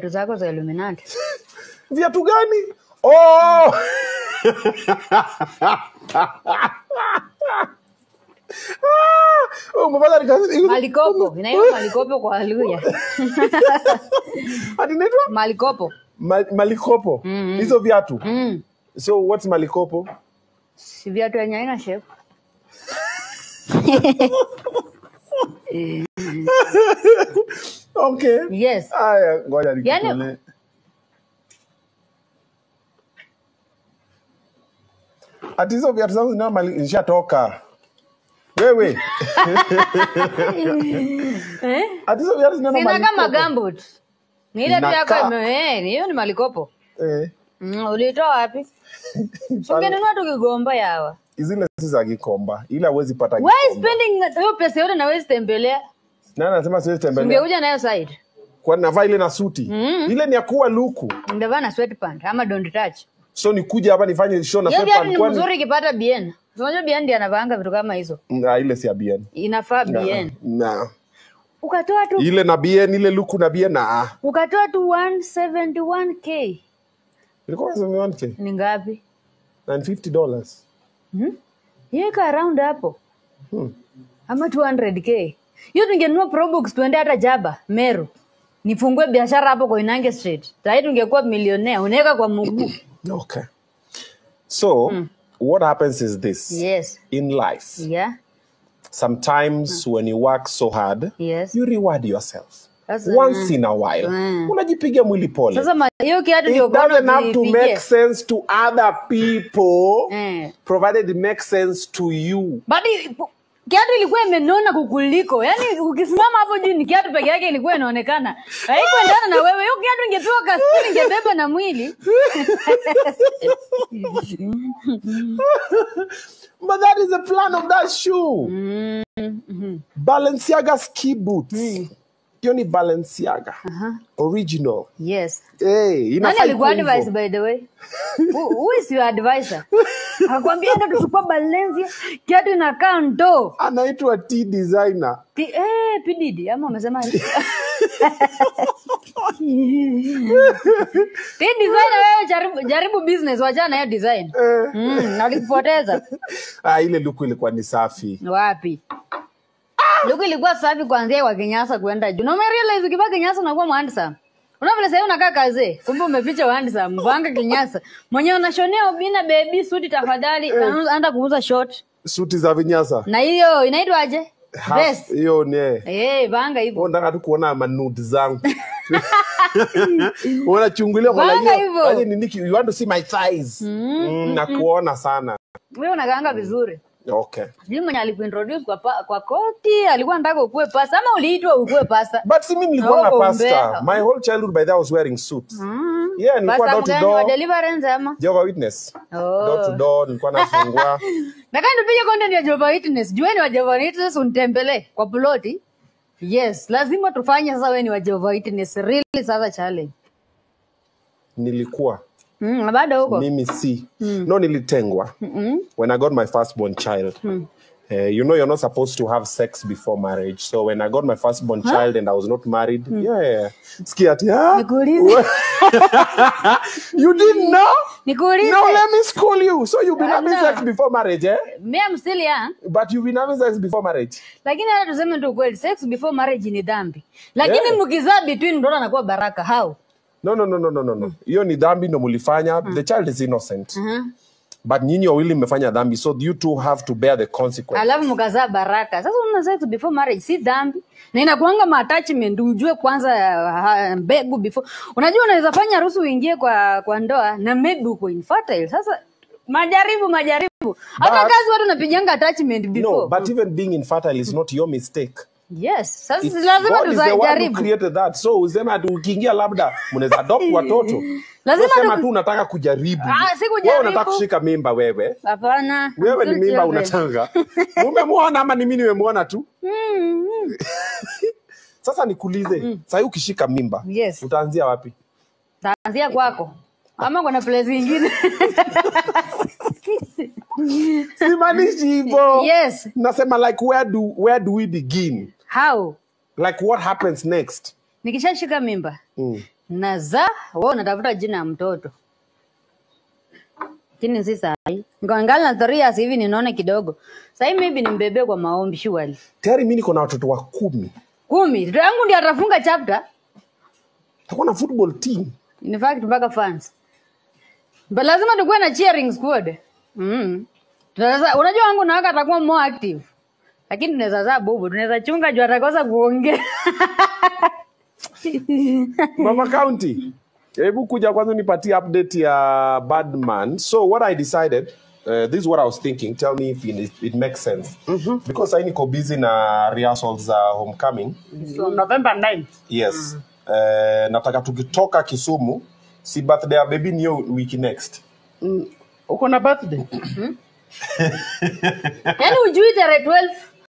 viatu zako za Illuminati. Viatu gani? Oh! Oh, Malikopo, inaitwa malikopo kwa Haleluya. Ati inaitwa malikopo. Malikopo. Hizo viatu. So what's malikopo? Si viatu yenye haina shape. Okay. Yes. Aya, ngoja nikutole. Ati hizo viatu zangu nishatoka. Wewe. Ati hizo viatu zina malikopo. Sina kama gumboot. Ni ile tu yako hiyo ni malikopo. Ulitoa wapi? Ungenunua tu Kigomba yawa. Zile si za Gikomba. Ila huwezi pata Gikomba. Why spending hiyo pesa yote na wewe tembelea? Nani anasema siwezi tembelea? Ungekuja nayo side. Kwa navaa ile na suti. Ile ni ya kuwa luku. Ndavaa na sweatpant ama don't touch. So nikuja hapa nifanye show na sweatpant kwani? Ni mzuri kipata bien. Unajua bien ndiye anavaanga vitu kama hizo. Ile si ya bien. Inafaa bien. Na. Ukatoa tu ile na bien, ile luku na bien na. Ukatoa tu 171k. Ilikuwa 171k. Ni ngapi? $950. Yeka around hapo. Ama 200k. Hiyo tungenunua Probox tuende hata Jaba, Meru. Nifungue biashara hapo kwa Inange Street. Tayari tungekuwa millionaire, unaweka kwa mguu. Okay. So, what happens is this. Yes. In life. Yeah. Sometimes when you work so hard, yes, you reward yourself. Once in a while. Unajipiga mwili pole. Sasa hiyo kiatu ndio it doesn't have to make sense to other people, provided it makes sense to you. But kiatu ilikuwa imenona kukuliko. Yaani ukisimama hapo juu ni kiatu peke yake ilikuwa inaonekana. Haikuendana na wewe. Hiyo kiatu ingetoa kasiri ingebeba na mwili. But that is the plan of that shoe. Balenciaga ski boots. Hiyo ni Balenciaga. Original. Yes. Hey, nani alikuwa advice by the way? Who is your advisor? Akwambia ndio tuchukua Balenciaga, kiatu inakaa ndo. Anaitwa T designer. P Diddy ama umesema T designer wewe jaribu business wachana hiyo design. Nalikupoteza. Ile luku ilikuwa ni safi. Wapi? Luku ilikuwa safi kuanzia kwa Kinyasa kwenda juu. Na umerealize ukivaa Kinyasa unakuwa handsome. Unavile sasa unakaa kaze, kumbe umeficha handsome, mvanga Kinyasa. Mwenye unashonea Obina baby suti tafadhali, anaanza kuuza short. Suti za Vinyasa. Na hiyo inaitwaje? Vest. Hiyo ni. Vanga hivyo. Unataka tu kuona manude zangu. Unachungulia kwa hiyo. Aje ni Niki, you want to see my thighs. Na kuona sana. Wewe unakaanga vizuri. Okay. Yule mwenye alikuintroduce kwa koti, alikuwa anataka ukue pasta ama uliitwa ukue pasta? But si mimi nilikuwa na pasta. My whole childhood by that I was wearing suits. Yeah, nilikuwa door to door. Deliverance ama? Jehovah Witness. Door to door nilikuwa nafungua. Na kama tupige content ya Jehovah Witness, jueni wa Jehovah Witness unitembelee kwa ploti. Yes, lazima tufanye sasa wewe ni wa Jehovah Witness. Really sasa challenge. Nilikuwa bado huko. Mimi si. No, nilitengwa. When I got my firstborn child. You know you're not supposed to have sex before marriage. So when I got my firstborn child and I was not married, Sikia ati, you didn't know? No, let me school you. So you've been having sex before marriage, eh? Me, I'm still young. But you've been having sex before marriage. Lakini hata tuseme tu kweli, sex before marriage ni dhambi. Lakini mkizaa between mtoto anakuwa baraka. How? No. Hiyo ni dhambi ndo mulifanya. The child is innocent. But nyinyi wawili mmefanya dhambi, so you two have to bear the consequences. Alafu mkazaa baraka. Sasa una sex before marriage si dhambi. Na inakuanga attachment ujue kwanza mbegu before. Unajua unaweza fanya harusi uingie kwa ndoa na maybe uko infertile. Sasa majaribu. Hata kazi watu napiganga attachment before. No, but even being infertile is not your mistake. Yes, sasa lazima tujaribu. God created that. So usema ukiingia labda mnaweza adopt watoto. Lazima tu unataka kujaribu. Wewe unataka kushika mimba wewe? Hapana. Wewe ni mimba unatanga. Umemwona ama ni mimi nimemwona tu? Sasa nikuulize, sasa ukishika mimba, utaanzia wapi? Utaanzia kwako. Ama kuna place nyingine. Simanishi hivyo. Yes. Nasema like where do we begin? How? Like what happens next? Nikishashika mimba. Naza, wewe unatafuta jina ya mtoto. Kini si sahi. Ngangala na 3 years hivi ninaona kidogo. Sahi maybe nimbebe kwa maombi surely. Tayari mimi niko na watoto wa 10. 10. Ndio yangu ndiye atafunga chapter. Takuwa na football team. In fact mpaka fans. But lazima tukue na cheering squad. Tunaweza unajua wangu na waka atakuwa more active. Lakini tunaweza za bobo, tunaweza chunga juu atakosa kuongea. Mama County. Hebu kuja kwanza nipatie update ya Badman. So what I decided, this is what I was thinking. Tell me if it makes sense. Because I niko busy na rehearsals za homecoming. So November 9th. Yes. Nataka tukitoka Kisumu, si birthday ya baby niyo wiki next. Uko na birthday? Yaani ujui tarehe 12?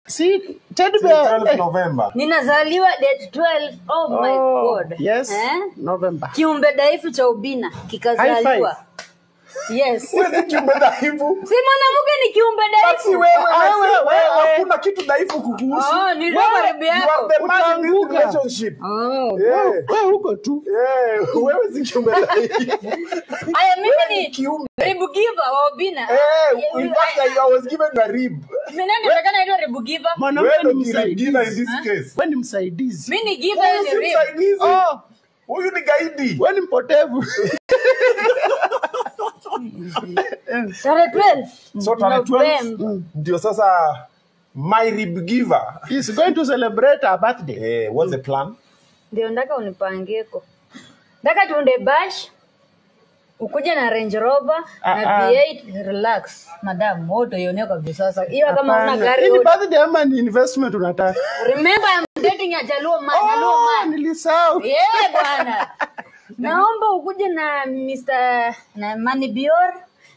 Si teddy bear. 12 November. Ninazaliwa date 12. Oh my god. Yes. November. Kiumbe dhaifu cha ubina kikazaliwa. Yes. Wewe kiumbe dhaifu. Si mwanamke ni kiumbe Basi dhaifu. wewe hakuna kitu dhaifu kukuhusu. Oh, ni karibu You are yako. the man in this Utaanguka. relationship. Oh. Yeah. Wewe uko tu. Yeah, wewe si kiumbe dhaifu. Aya mimi ni Kiumbe. Ribu giver wa ubina. In fact, I was given a rib. Mimi nani nataka naitwa Ribu giver? Mwanamke Wewe ni ndio Regina in msaidizi. this case. Wewe ni msaidizi. Mimi ni giver Wewe ni si Ribu. msaidizi. Oh, Huyu ni gaidi. wewe ni mpotevu. Tarehe 12. So tarehe 12 November. ndio sasa my rib giver. He's going to celebrate her birthday. What's the plan? Ndio ndaka unipangeko. Ndaka tuende bash. Ukuje na Range Rover na V8 relax. Madam, moto ione kwa visasa. Hiyo kama una Hapana. gari. Hii ni birthday ama ni investment unataka? Remember I'm dating a Jaluo man. Jaluo man. Nilisahau. Yeah bwana. Naomba ukuje na Mr. na Mani Bior.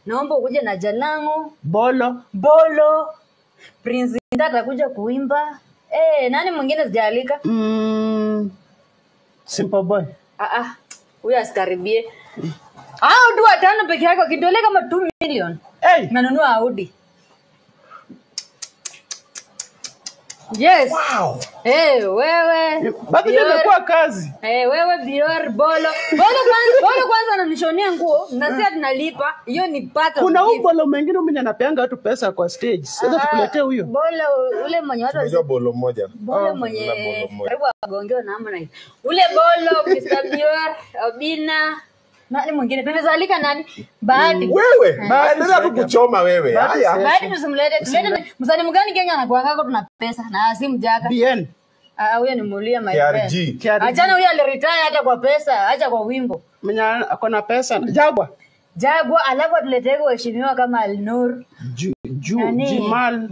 Naomba ukuje na Jalango, Bolo, Prince Inda atakuja kuimba. Nani mwingine sijalika? Simple boy. Huyu asikaribie. Tu watano peke yake kidole kama 2 million. Hey. Nanunua Audi. Yes. Wow. Wewe. Birthday imekuwa kazi. Wewe Bior Bolo kwanza ananishonia nguo na sisi tunalipa. Hiyo ni pata. Kuna ubolo mwingine mwenye anapeanga watu pesa kwa stage. Sasa tukuletee huyo. Bolo ule mwenye watu Unajua bolo moja. Bolo mwenye karibu agongewa na Harmonize. Ule Bolo Mr. Bior Obina nani mwingine tunawezalika nani? Bahati. Wewe, endelea kukuchoma wewe. Haya. Bahati tusimlete. Tulete msanii mgani Kenya anakuanga tuna pesa na si mjaka. BN. Huyo ni Mulia my friend. KRG. Achana huyo aliretire hata kwa pesa, acha kwa wimbo. Mwenye ako na pesa. Jagwa. Alafu atuletee kuheshimiwa kama Alnur. Jimal.